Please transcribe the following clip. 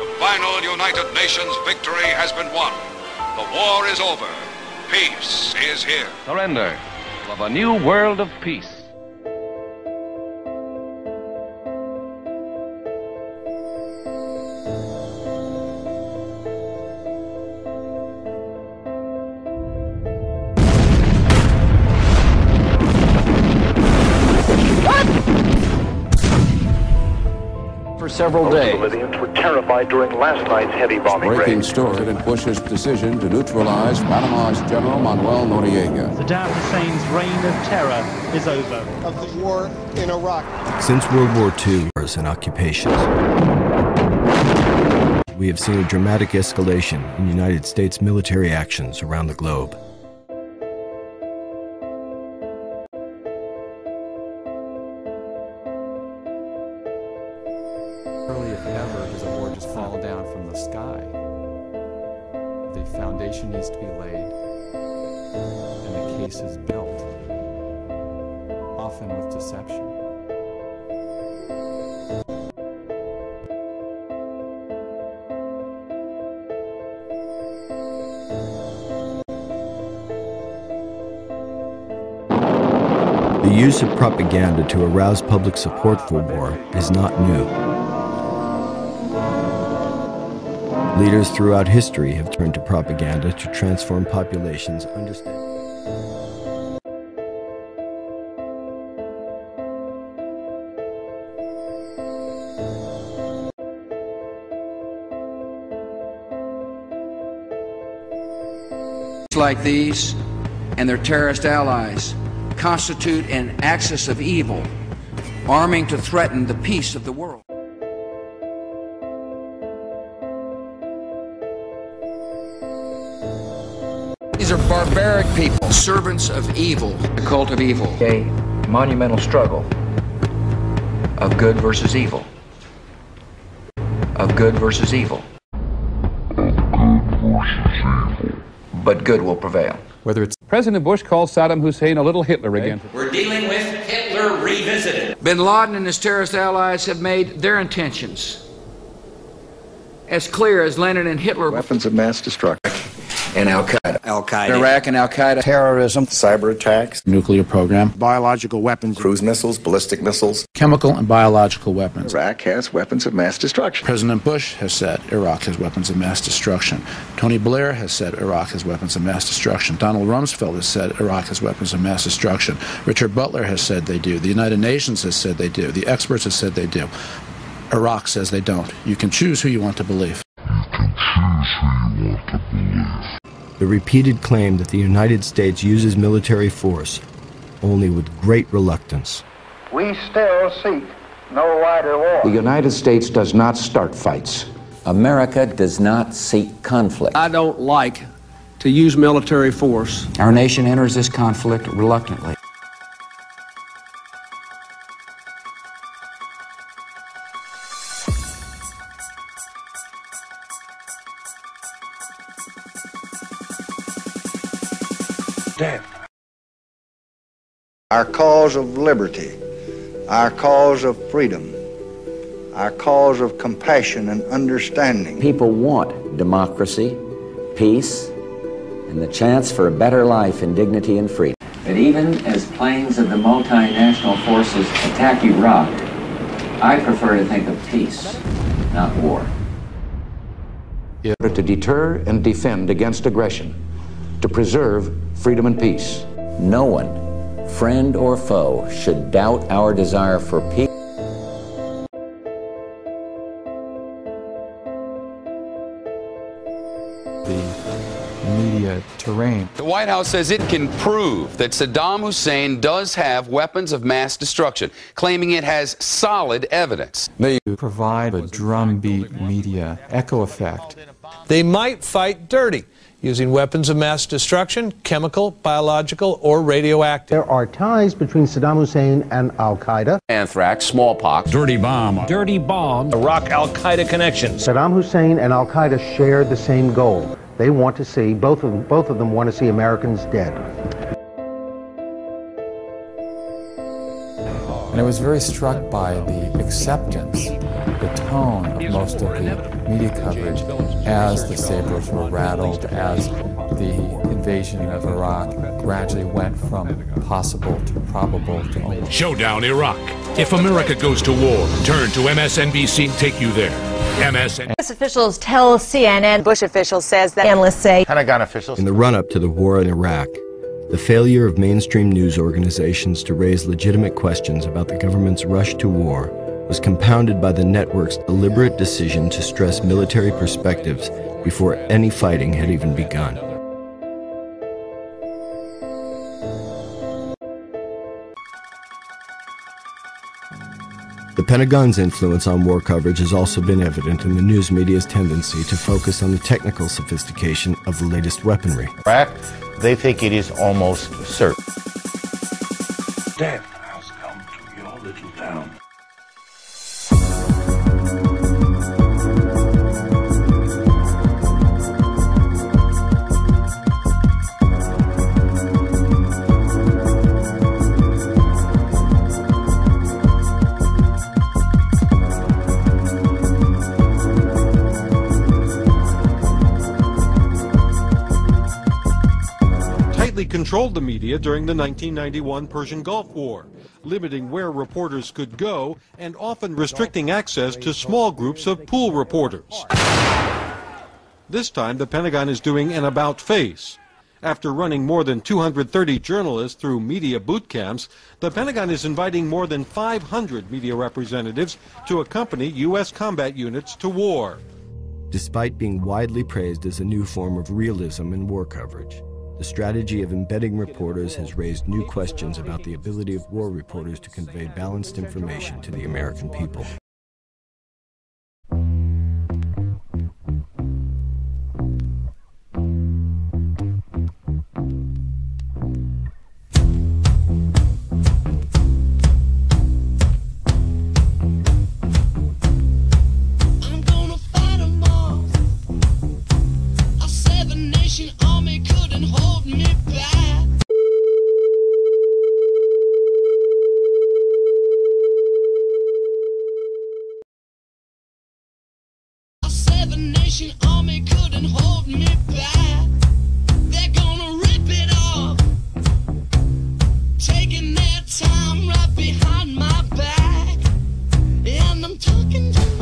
The final United Nations victory has been won. The war is over. Peace is here. Surrender of a new world of peace. For several days. Civilians were terrified during last night's heavy bombing raid. Breaking story: President Bush's decision to neutralize Panama's General Manuel Noriega. Saddam Hussein's reign of terror is over. Of the war in Iraq. Since World War II, wars and occupations, we have seen a dramatic escalation in United States military actions around the globe. Rarely, if ever, does a war just fall down from the sky. The foundation needs to be laid, and the case is built, often with deception. The use of propaganda to arouse public support for war is not new. Leaders throughout history have turned to propaganda to transform populations' understanding. Like these and their terrorist allies constitute an axis of evil, arming to threaten the peace of the world. These are barbaric people, servants of evil, the cult of evil. A monumental struggle of good versus evil. Of good versus evil. But good will prevail. Whether it's President Bush calls Saddam Hussein a little Hitler again. We're dealing with Hitler revisited. Bin Laden and his terrorist allies have made their intentions as clear as Lenin and Hitler. Weapons of mass destruction. And Al-Qaeda. Iraq and Al-Qaeda. Terrorism. Cyber attacks. Nuclear program. Biological weapons. Cruise missiles. Ballistic missiles. Chemical and biological weapons. Iraq has weapons of mass destruction. President Bush has said Iraq has weapons of mass destruction. Tony Blair has said Iraq has weapons of mass destruction. Donald Rumsfeld has said Iraq has weapons of mass destruction. Richard Butler has said they do. The United Nations has said they do. The experts have said they do. Iraq says they don't. You can choose who you want to believe. The repeated claim that the United States uses military force only with great reluctance. We still seek no wider war. The United States does not start fights. America does not seek conflict. I don't like to use military force. Our nation enters this conflict reluctantly. Death. Our cause of liberty, our cause of freedom, our cause of compassion and understanding. People want democracy, peace, and the chance for a better life in dignity and freedom. But even as planes of the multinational forces attack Iraq, I prefer to think of peace, not war. To deter and defend against aggression, to preserve freedom and peace. No one, friend or foe, should doubt our desire for peace. the media terrain. The White House says it can prove that Saddam Hussein does have weapons of mass destruction, claiming it has solid evidence. They provide a drumbeat media echo effect. They might fight dirty, using weapons of mass destruction, chemical, biological, or radioactive. There are ties between Saddam Hussein and Al-Qaeda. Anthrax, smallpox, Dirty bomb, Iraq Al-Qaeda connections. Saddam Hussein and Al-Qaeda share the same goal. They want to see, both of them want to see Americans dead. And I was very struck by the acceptance the tone of most of the media coverage as the sabers were rattled, as the invasion of Iraq gradually went from possible to probable to only... Showdown Iraq. If America goes to war, turn to MSNBC and take you there. U.S. officials tell CNN. Bush officials says that analysts say. Pentagon officials. In the run-up to the war in Iraq, the failure of mainstream news organizations to raise legitimate questions about the government's rush to war was compounded by the network's deliberate decision to stress military perspectives before any fighting had even begun. The Pentagon's influence on war coverage has also been evident in the news media's tendency to focus on the technical sophistication of the latest weaponry. Iraq, they think it is almost certain. Death has come to your little town. Controlled the media during the 1991 Persian Gulf War, limiting where reporters could go and often restricting access to small groups of pool reporters. This time, the Pentagon is doing an about-face. After running more than 230 journalists through media boot camps, the Pentagon is inviting more than 500 media representatives to accompany U.S. combat units to war. Despite being widely praised as a new form of realism in war coverage, the strategy of embedding reporters has raised new questions about the ability of war reporters to convey balanced information to the American people. Taking their time right behind my back, and I'm talking to